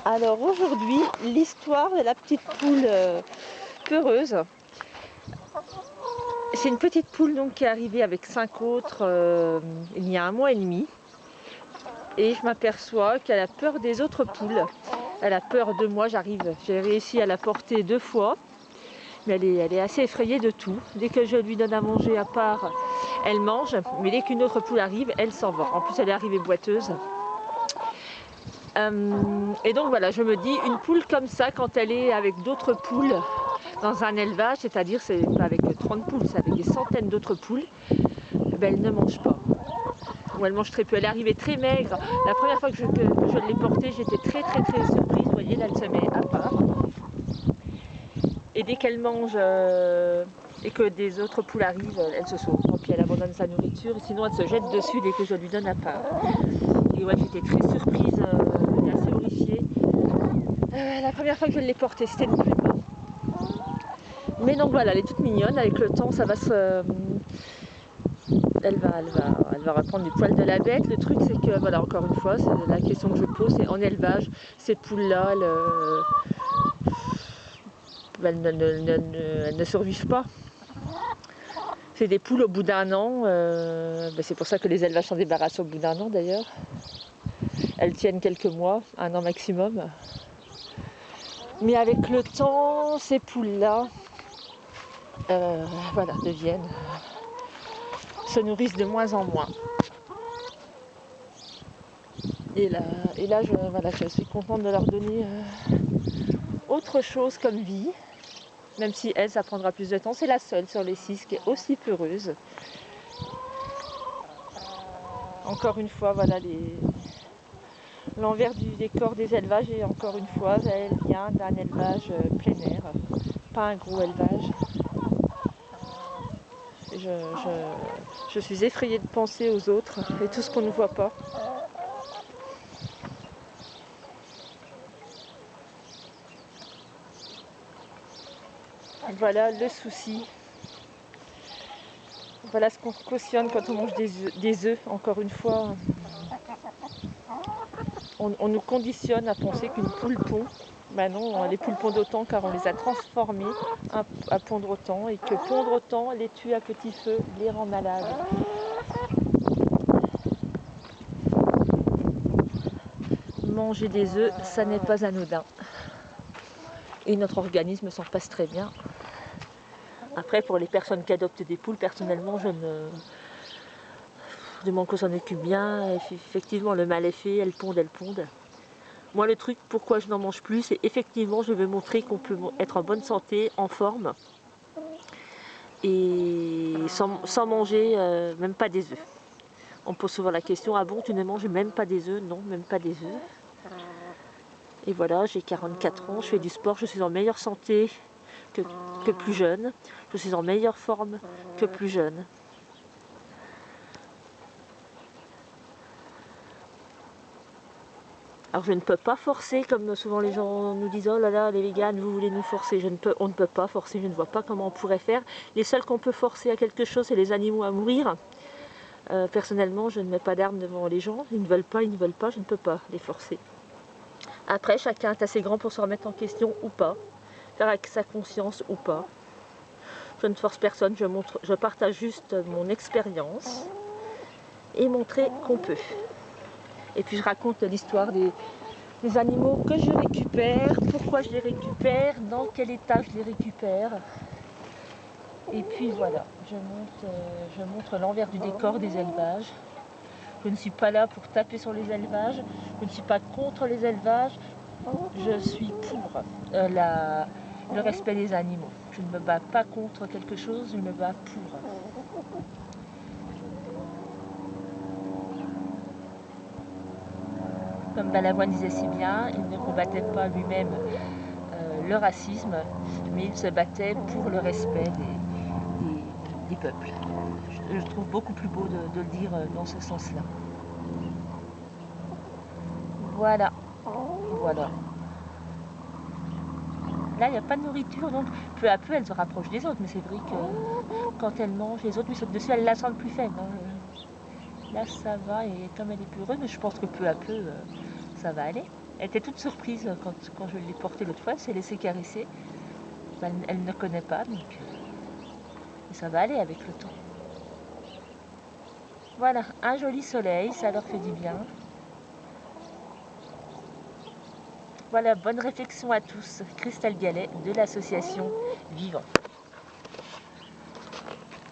Alors aujourd'hui, l'histoire de la petite poule peureuse. C'est une petite poule donc, qui est arrivée avec 5 autres il y a 1 mois et demi. Et je m'aperçois qu'elle a peur des autres poules. Elle a peur de moi, j'ai réussi à la porter 2 fois. Mais elle est assez effrayée de tout. Dès que je lui donne à manger à part, elle mange. Mais dès qu'une autre poule arrive, elle s'en va. En plus, elle est arrivée boiteuse. Et donc voilà, je me dis, une poule comme ça, quand elle est avec d'autres poules dans un élevage, c'est-à-dire c'est pas avec 30 poules, c'est avec des centaines d'autres poules, ben elle ne mange pas. Ou elle mange très peu. Elle est arrivée très maigre. La première fois que je l'ai portée, j'étais très surprise. Vous voyez, là elle se met à part. Et dès qu'elle mange et que des autres poules arrivent, elle se sauve. Puis elle abandonne sa nourriture, sinon elle se jette dessus dès que je lui donne à part. Et ouais, j'étais très surprise et assez horrifiée. La première fois que je l'ai portée, c'était une plume. Mais donc voilà, elle est toute mignonne. Avec le temps, ça va se... Elle va reprendre du poil de la bête. Le truc, c'est que, voilà, encore une fois, c'est la question que je pose, c'est en élevage, ces poules-là, elles ne survivent pas. C'est des poules au bout d'1 an. C'est pour ça que les élevages s'en débarrassent au bout d'1 an d'ailleurs. Elles tiennent quelques mois, 1 an maximum. Mais avec le temps, ces poules-là, voilà, se nourrissent de moins en moins. Et là je suis contente de leur donner autre chose comme vie, même si elle, ça prendra plus de temps. C'est la seule sur les 6 qui est aussi peureuse. Encore une fois, voilà l'envers du décor des élevages, et encore une fois, elle vient d'un élevage plein air, pas un gros élevage. Je suis effrayée de penser aux autres et tout ce qu'on ne voit pas. Voilà le souci. Voilà ce qu'on cautionne quand on mange des œufs. Encore une fois, on nous conditionne à penser qu'une poule pond. Ben non, les poules pondent autant car on les a transformées à pondre autant, et que pondre autant les tue à petit feu, les rend malades. Manger des œufs, ça n'est pas anodin. Et notre organisme s'en passe très bien. Après, pour les personnes qui adoptent des poules, personnellement, je demande qu'on s'en occupe bien. Effectivement, le mal est fait, elles pondent. Moi, le truc, pourquoi je n'en mange plus, c'est effectivement, je veux montrer qu'on peut être en bonne santé, en forme, et sans manger même pas des œufs. On me pose souvent la question, ah bon, tu ne manges même pas des œufs? Non, même pas des œufs. Et voilà, j'ai 44 ans, je fais du sport, je suis en meilleure santé que plus jeune. Je suis en meilleure forme que plus jeune. Alors je ne peux pas forcer, comme souvent les gens nous disent, oh là là, les véganes, vous voulez nous forcer. On ne peut pas forcer, je ne vois pas comment on pourrait faire. Les seuls qu'on peut forcer à quelque chose, c'est les animaux à mourir. Personnellement, je ne mets pas d'armes devant les gens. Ils ne veulent pas, je ne peux pas les forcer. Après, chacun est assez grand pour se remettre en question ou pas, faire avec sa conscience ou pas. Je ne force personne, je partage juste mon expérience et montrer qu'on peut. Et puis je raconte l'histoire des animaux que je récupère, pourquoi je les récupère, dans quel état je les récupère. Et puis voilà, je montre l'envers du décor des élevages. Je ne suis pas là pour taper sur les élevages, je ne suis pas contre les élevages, je suis pour le respect des animaux. Je ne me bats pas contre quelque chose, je me bats pour. Comme Balavoine disait si bien, il ne combattait pas lui-même le racisme, mais il se battait pour le respect des peuples. Je trouve beaucoup plus beau de le dire dans ce sens-là. Voilà. Là, il n'y a pas de nourriture, donc peu à peu, elle se rapproche des autres. Mais c'est vrai que quand elle mange, les autres lui sautent dessus, elle la sent le plus faible. Là, ça va, et comme elle est plus heureuse, mais je pense que peu à peu, ça va aller. Elle était toute surprise quand je l'ai portée l'autre fois, elle s'est laissée caresser. Elle ne connaît pas, donc ça va aller avec le temps. Voilà, un joli soleil, ça leur fait du bien. Voilà, bonne réflexion à tous. Christelle Gallet de l'association Vivant.